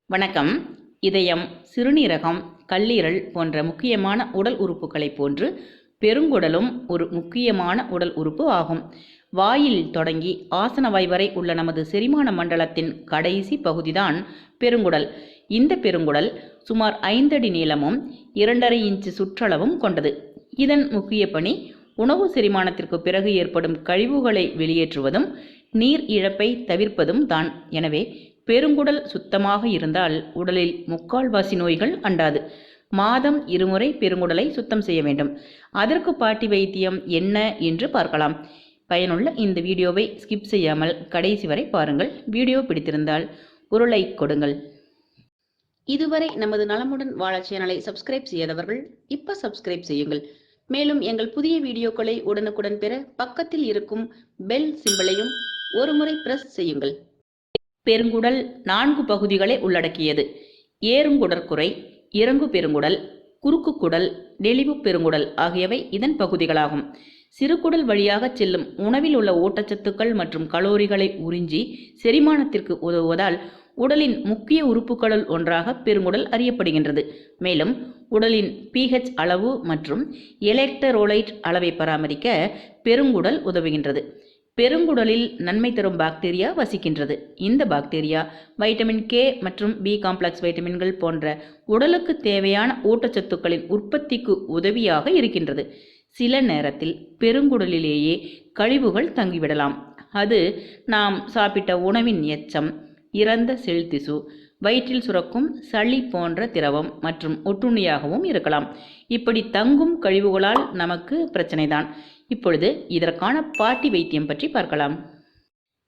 வணக்கம். இதயம், சிறுநீரகம், கல்லீரல் போன்ற முக்கியமான உடல் உறுப்புகளைப் போன்று பெருங்குடலும் ஒரு முக்கியமான உடல் உறுப்பு ஆகும். வாயில் தொடங்கி ஆசனவாய் வரை உள்ள நமது செரிமான மண்டலத்தின் கடைசி பகுதிதான் பெருங்குடல். இந்த பெருங்குடல் சுமார் 5 அடி நீளமும் 2.5 இன்ச்சு சுற்றளவும் கொண்டது. இதன் முக்கிய பணி உணவு செரிமானத்திற்கு பிறகு ஏற்படும் கழிவுகளை வெளியேற்றுவதும் நீர் இழப்பை தவிர்ப்பதும் தான். எனவே பெருங்குடல் சுத்தமாக இருந்தால் உடலில் 3/4 நோய்கள் அண்டாது. மாதம் 2 முறை பெருங்குடலை சுத்தம் செய்ய வேண்டும். அதற்கு பாட்டி வைத்தியம் என்ன என்று பார்க்கலாம். பயனுள்ள இந்த வீடியோவை ஸ்கிப் செய்யாமல் கடைசி வரை பாருங்கள். வீடியோ பிடித்திருந்தால் ஒரு லைக் கொடுங்கள். இதுவரை நமது நலமுடன் வாழ சேனலை சப்ஸ்கிரைப் செய்யாதவர்கள் இப்ப சப்ஸ்கிரைப் செய்யுங்கள். மேலும் எங்கள் புதிய வீடியோக்களை உடனுக்குடன் பெற பக்கத்தில் இருக்கும் பெல் சிம்பலையும் ஒரு முறை பிரஸ் செய்யுங்கள். பெருங்குடல் 4 பகுதிகளை உள்ளடக்கியது. ஏறுங்குடற்குறை, இறங்கு பெருங்குடல், குறுக்கு குடல், நெளிவு பெருங்குடல் ஆகியவை இதன் பகுதிகளாகும். சிறுகுடல் வழியாக செல்லும் உணவில் உள்ள ஊட்டச்சத்துக்கள் மற்றும் கலோரிகளை உறிஞ்சி செரிமானத்திற்கு உதவுவதால் உடலின் முக்கிய உறுப்புகளுள் ஒன்றாக பெருங்குடல் அறியப்படுகின்றது. மேலும் உடலின் pH அளவு மற்றும் எலக்ட்ரோலைட் அளவை பராமரிக்க பெருங்குடல் உதவுகின்றது. பெருங்குடலில் நன்மை தரும் பாக்டீரியா வசிக்கின்றது. இந்த பாக்டீரியா வைட்டமின் K மற்றும் B காம்ப்ளெக்ஸ் வைட்டமின்கள் போன்ற உடலுக்கு தேவையான ஊட்டச்சத்துக்களின் உற்பத்திக்கு உதவியாக இருக்கின்றது. சில நேரத்தில் பெருங்குடலிலேயே கழிவுகள் தங்கிவிடலாம். அது நாம் சாப்பிட்ட உணவின் எச்சம், இறந்த செல் திசு, வயிற்றில் சுரக்கும் சளி போன்ற திரவம் மற்றும் ஒட்டுண்ணியாகவும் இருக்கலாம். இப்படி தங்கும் கழிவுகளால் நமக்கு பிரச்சனைதான். இப்பொழுது இதற்கான பாட்டி வைத்தியம் பற்றி பார்க்கலாம்.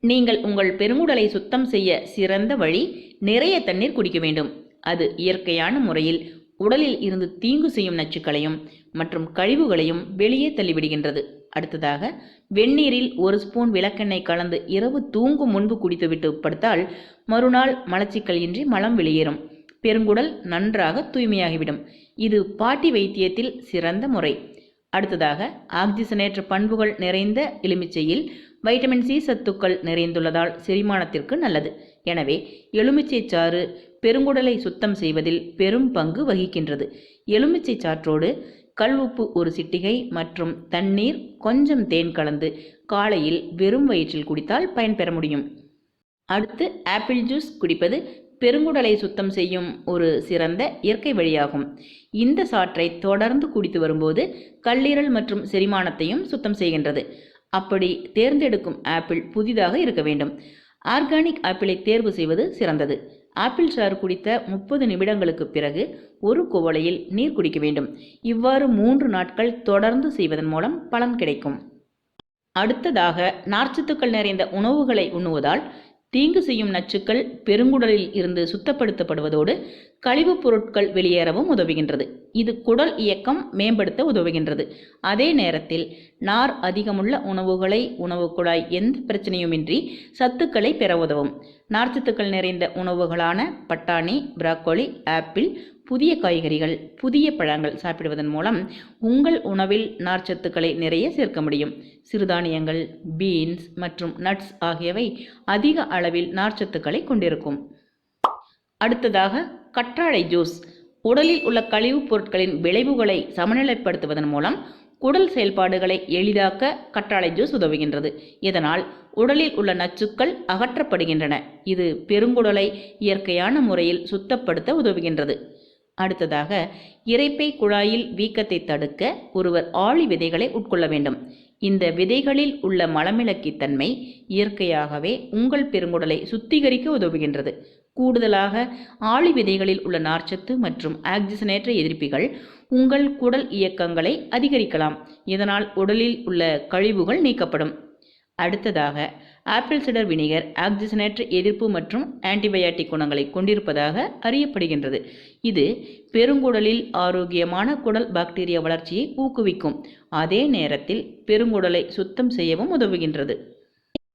நீங்கள் உங்கள் பெருங்குடலை சுத்தம் செய்ய சிறந்த வழி நிறைய தண்ணீர் குடிக்க வேண்டும். அது இயற்கையான முறையில் உடலில் இருந்து தீங்கு செய்யும் நச்சுக்களையும் மற்றும் கழிவுகளையும் வெளியே தள்ளிவிடுகின்றது. அடுத்ததாக வெந்நீரில் 1 ஸ்பூன் விளக்கெண்ணெய் கலந்து இரவு தூங்கும் முன்பு குடித்துவிட்டு படுத்தால் மறுநாள் மலச்சிக்கல் இன்றி மலம் வெளியேறும். பெருங்குடல் நன்றாக தூய்மையாகிவிடும். இது பாட்டி வைத்தியத்தில் சிறந்த முறை. அடுத்ததாக ஆக்சிஜனேற்ற பண்புகள் நிறைந்த எலுமிச்சையில் வைட்டமின் C சத்துக்கள் நிறைந்துள்ளதால் செரிமானத்திற்கு நல்லது. எனவே எலுமிச்சை சாறு பெருங்குடலை சுத்தம் செய்வதில் பெரும் பங்கு வகிக்கின்றது. எலுமிச்சை சாற்றோடு கல் உப்பு 1 சிட்டிகை மற்றும் தண்ணீர் கொஞ்சம் தேன் கலந்து காலையில் வெறும் வயிற்றில் குடித்தால் பயன்பெற முடியும். அடுத்து ஆப்பிள் ஜூஸ் குடிப்பது பெருங்குடலை சுத்தம் செய்யும் ஒரு சிறந்த இயற்கை வழியாகும். இந்த சாற்றை தொடர்ந்து குடித்து வரும்போது கல்லீரல் மற்றும் செரிமானத்தையும் சுத்தம் செய்கின்றது. அப்படி தேர்ந்தெடுக்கும் ஆப்பிள் புதிதாக இருக்க வேண்டும். ஆர்கானிக் ஆப்பிளை தேர்வு செய்வது சிறந்தது. ஆப்பிள் சாறு குடித்த 30 நிமிடங்களுக்கு பிறகு 1 குவளையில் நீர் குடிக்க வேண்டும். இவ்வாறு 3 நாட்கள் தொடர்ந்து செய்வதன் மூலம் பலன் கிடைக்கும். அடுத்ததாக நார்ச்சத்துக்கள் நிறைந்த உணவுகளை உண்ணுவதால் தீங்கு செய்யும் நச்சுக்கள் பெருங்குடலில் இருந்து சுத்தப்படுத்தப்படுவதோடு கழிவுப் பொருட்கள் வெளியேறவும் உதவுகின்றது. இது குடல் இயக்கம் மேம்படுத்த உதவுகின்றது. அதே நேரத்தில் நார் அதிகமுள்ள உணவுகளை உணவு குழாய் எந்த பிரச்சனையுமின்றி சத்துக்களை பெற உதவும். நார்ச்சத்துக்கள் நிறைந்த உணவுகளான பட்டாணி, பிராக்கோலி, ஆப்பிள், புதிய காய்கறிகள், புதிய பழங்கள் சாப்பிடுவதன் மூலம் உங்கள் உணவில் நார்ச்சத்துக்களை நிறைய சேர்க்க முடியும். சிறுதானியங்கள், பீன்ஸ் மற்றும் நட்ஸ் ஆகியவை அதிக அளவில் நார்ச்சத்துக்களை கொண்டிருக்கும். அடுத்ததாக கற்றாழை ஜூஸ். உடலில் உள்ள கழிவுப் பொருட்களின் விளைவுகளை சமநிலைப்படுத்துவதன் மூலம் குடல் செயல்பாடுகளை எளிதாக்க கற்றாழை ஜூஸ் உதவுகின்றது. இதனால் உடலில் உள்ள நச்சுக்கள் அகற்றப்படுகின்றன. இது பெருங்குடலை இயற்கையான முறையில் சுத்தப்படுத்த உதவுகின்றது. அடுத்ததாக இரைப்பை குழாயில் வீக்கத்தை தடுக்க ஒருவர் ஆளி விதைகளை உட்கொள்ள வேண்டும். இந்த விதைகளில் உள்ள மலமிளக்கி தன்மை இயற்கையாகவே உங்கள் பெருங்குடலை சுத்திகரிக்க உதவுகின்றது. கூடுதலாக ஆளி விதைகளில் உள்ள நார்ச்சத்து மற்றும் ஆக்சிஜனேற்ற எதிர்ப்பிகள் உங்கள் குடல் இயக்கங்களை அதிகரிக்கலாம். இதனால் உடலில் உள்ள கழிவுகள் நீக்கப்படும். அடுத்ததாக ஆப்பிள் சிடர் வினிகர் ஆக்சிஜனேற்ற எதிர்ப்பு மற்றும் ஆன்டிபயாட்டிக் குணங்களை கொண்டிருப்பதாக அறியப்படுகின்றது. இது பெருங்குடலில் ஆரோக்கியமான குடல் பாக்டீரியா வளர்ச்சியை ஊக்குவிக்கும். அதே நேரத்தில் பெருங்குடலை சுத்தம் செய்யவும் உதவுகின்றது.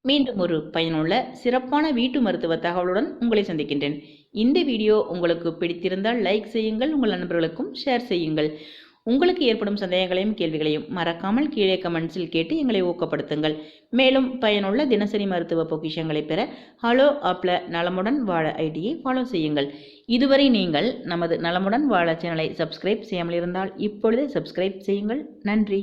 மீண்டும் ஒரு பயனுள்ள சிறப்பான வீட்டு மருத்துவ தகவலுடன் உங்களை சந்திக்கின்றேன். இந்த வீடியோ உங்களுக்கு பிடித்திருந்தால் லைக் செய்யுங்கள், உங்கள் நண்பர்களுக்கும் ஷேர் செய்யுங்கள். உங்களுக்கு ஏற்படும் சந்தேகங்களையும் கேள்விகளையும் மறக்காமல் கீழே கமெண்ட்ஸில் கேட்டு எங்களை ஊக்கப்படுத்துங்கள். மேலும் பயனுள்ள தினசரி மருத்துவ பொக்கிஷங்களை பெற ஹலோ ஆப்ல நலமுடன் வாழ ஐடியை ஃபாலோ செய்யுங்கள். இதுவரை நீங்கள் நமது நலமுடன் வாழ சேனலை சப்ஸ்கிரைப் செய்யாமல் இருந்தால் இப்பொழுதே சப்ஸ்கிரைப் செய்யுங்கள். நன்றி.